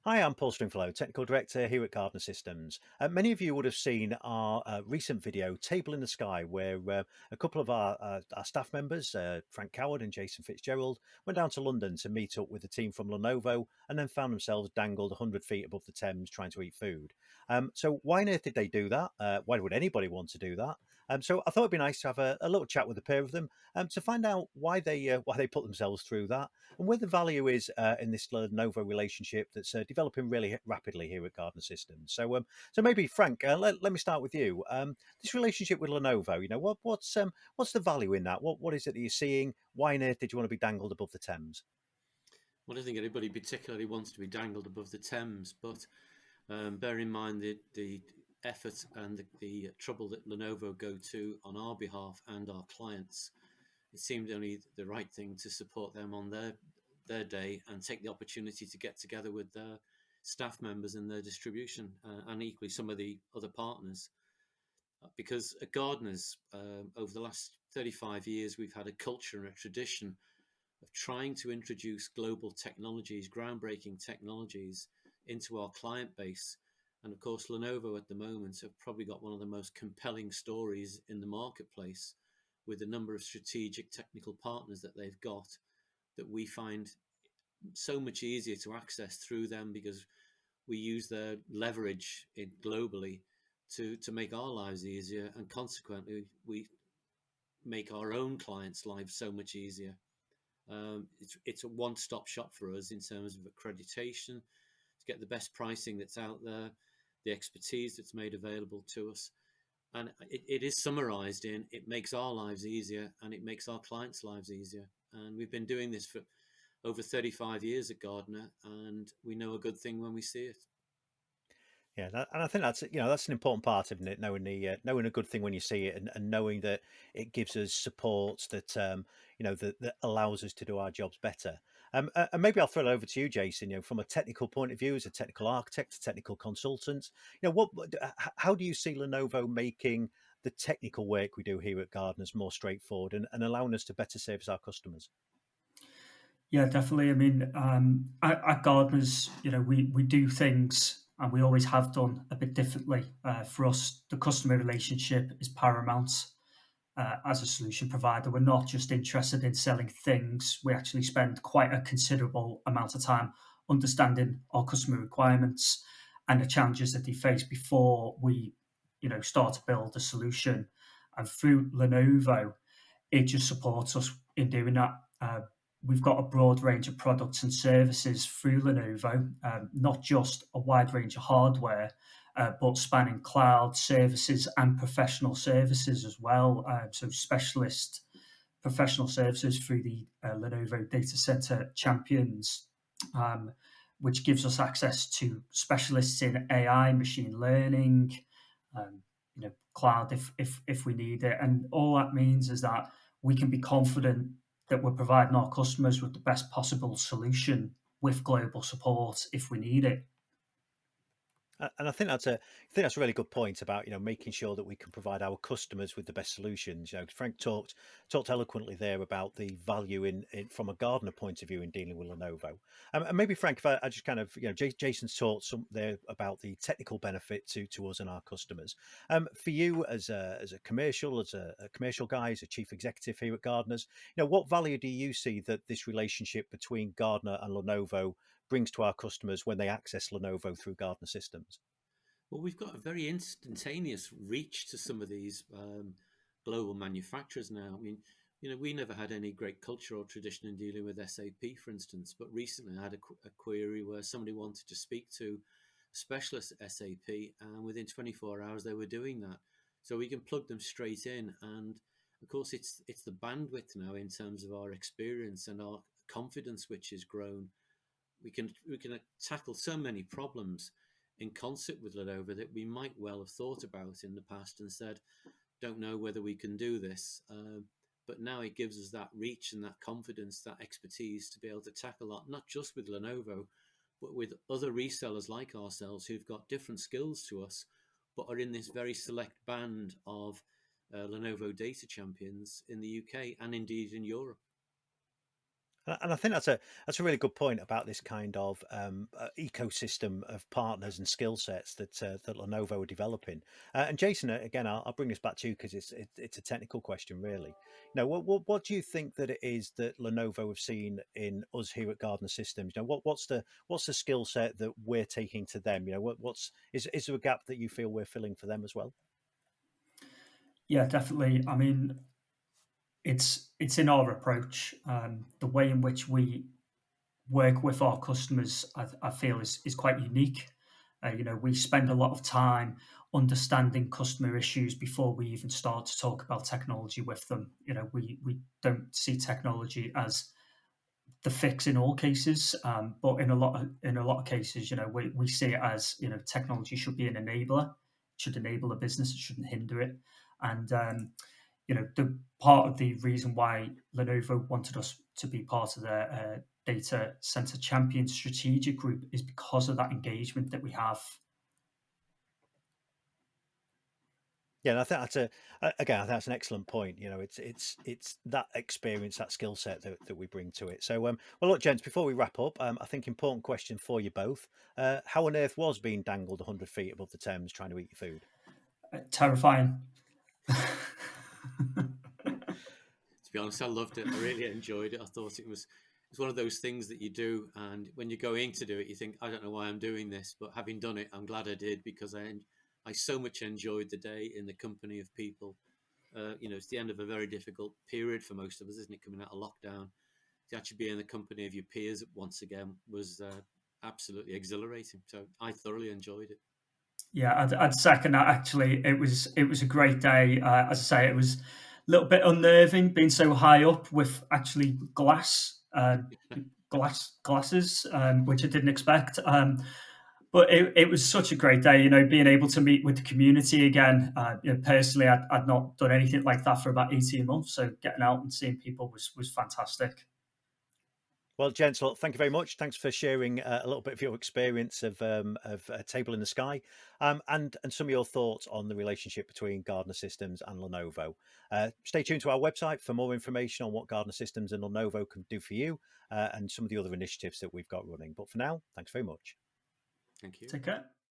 Hi, I'm Paul Stringfellow, Technical Director here at Gardner Systems. Many of you would have seen our recent video, Table in the Sky, where a couple of our staff members, Frank Coward and Jason Fitzgerald, went down to London to meet up with the team from Lenovo and then found themselves dangled 100 feet above the Thames trying to eat food. So why on earth did they do that? Why would anybody want to do that? So I thought it'd be nice to have a little chat with the pair of them to find out why they put themselves through that and where the value is in this Lenovo relationship that's developing really rapidly here at Gardner Systems. So maybe Frank, let me start with you. This relationship with Lenovo, what's the value in that? What is it that you're seeing? Why on earth did you want to be dangled above the Thames? Well, I don't think anybody particularly wants to be dangled above the Thames, but bear in mind the effort and the trouble that Lenovo go to on our behalf and our clients. It seemed only the right thing to support them on their day and take the opportunity to get together with their staff members and their distribution and equally some of the other partners. Because at Gardeners, over the last 35 years, we've had a culture and a tradition of trying to introduce global technologies, groundbreaking technologies into our client base. And of course, Lenovo at the moment have probably got one of the most compelling stories in the marketplace with a number of strategic technical partners that they've got that we find so much easier to access through them because we use their leverage globally to make our lives easier, and consequently we make our own clients' lives so much easier. It's a one-stop shop for us in terms of accreditation to get the best pricing that's out there, the expertise that's made available to us, and it is summarized in it makes our lives easier and it makes our clients' lives easier. And we've been doing this for over 35 years at Gardner, and we know a good thing when we see it. Yeah, and I think that's an important part, isn't it? Knowing a good thing when you see it, and knowing that it gives us support that allows us to do our jobs better. And maybe I'll throw it over to you, Jason. From a technical point of view, as a technical architect, a technical consultant, how do you see Lenovo making the technical work we do here at Gardeners more straightforward and allowing us to better service our customers? Yeah, definitely. I mean, at Gardeners, we do things and we always have done a bit differently. For us, the customer relationship is paramount. As a solution provider, we're not just interested in selling things. We actually spend quite a considerable amount of time understanding our customer requirements and the challenges that they face before we, start to build a solution. And through Lenovo, it just supports us in doing that. We've got a broad range of products and services through Lenovo, not just a wide range of hardware, but spanning cloud services and professional services as well. So specialist professional services through the Lenovo Data Center Champions, um, which gives us access to specialists in AI, machine learning, cloud if we need it. And all that means is that we can be confident that we're providing our customers with the best possible solution with global support if we need it. And I think that's a really good point about making sure that we can provide our customers with the best solutions. Frank talked eloquently there about the value in from a gardener point of view in dealing with Lenovo. And maybe Frank, if I just kind of Jason's talked some there about the technical benefit to us and our customers. For you as a commercial guy, as a chief executive here at Gardeners, what value do you see that this relationship between Gardner and Lenovo brings to our customers when they access Lenovo through Gardner Systems? Well, we've got a very instantaneous reach to some of these global manufacturers now. I mean, we never had any great culture or tradition in dealing with SAP, for instance, but recently I had a query where somebody wanted to speak to a specialist at SAP, and within 24 hours they were doing that. So we can plug them straight in, and of course it's the bandwidth now in terms of our experience and our confidence which has grown. We can tackle so many problems in concert with Lenovo that we might well have thought about in the past and said, don't know whether we can do this. But now it gives us that reach and that confidence, that expertise to be able to tackle that, not just with Lenovo, but with other resellers like ourselves who've got different skills to us, but are in this very select band of Lenovo data champions in the UK and indeed in Europe. And I think that's a really good point about this kind of ecosystem of partners and skill sets that Lenovo are developing. And Jason, again, I'll bring this back to you because it's a technical question, really. You know, what do you think that it is that Lenovo have seen in us here at Gardner Systems? You know, what's the skill set that we're taking to them? You know, what's is there a gap that you feel we're filling for them as well? Yeah, definitely. I mean, it's in our approach, the way in which we work with our customers. I feel is quite unique. We spend a lot of time understanding customer issues before we even start to talk about technology with them. We don't see technology as the fix in all cases, but in a lot of cases, we see it as technology should be an enabler, it should enable a business, it shouldn't hinder it, and the part of the reason why Lenovo wanted us to be part of their data center champion strategic group is because of that engagement that we have. Yeah, and I think again, I think that's an excellent point. You know, it's that experience, that skill set that we bring to it. So, well, look, gents, before we wrap up, I think important question for you both: how on earth was being dangled 100 feet above the Thames trying to eat your food? Terrifying. To be honest, I loved it. I really enjoyed it. I thought it's one of those things that you do, and when you're going to do it, you think, I don't know why I'm doing this, but having done it, I'm glad I did because I so much enjoyed the day in the company of people. It's the end of a very difficult period for most of us, isn't it? Coming out of lockdown, to actually be in the company of your peers once again was absolutely exhilarating. So I thoroughly enjoyed it. Yeah, I'd second that. Actually, it was a great day. As I say, it was a little bit unnerving being so high up with actually glasses, which I didn't expect. But it was such a great day, being able to meet with the community again. Personally, I'd not done anything like that for about 18 months, so getting out and seeing people was fantastic. Well, gents, look, thank you very much. Thanks for sharing a little bit of your experience of a table in the sky, and some of your thoughts on the relationship between Gardner Systems and Lenovo. Stay tuned to our website for more information on what Gardner Systems and Lenovo can do for you, and some of the other initiatives that we've got running. But for now, thanks very much. Thank you. Take care.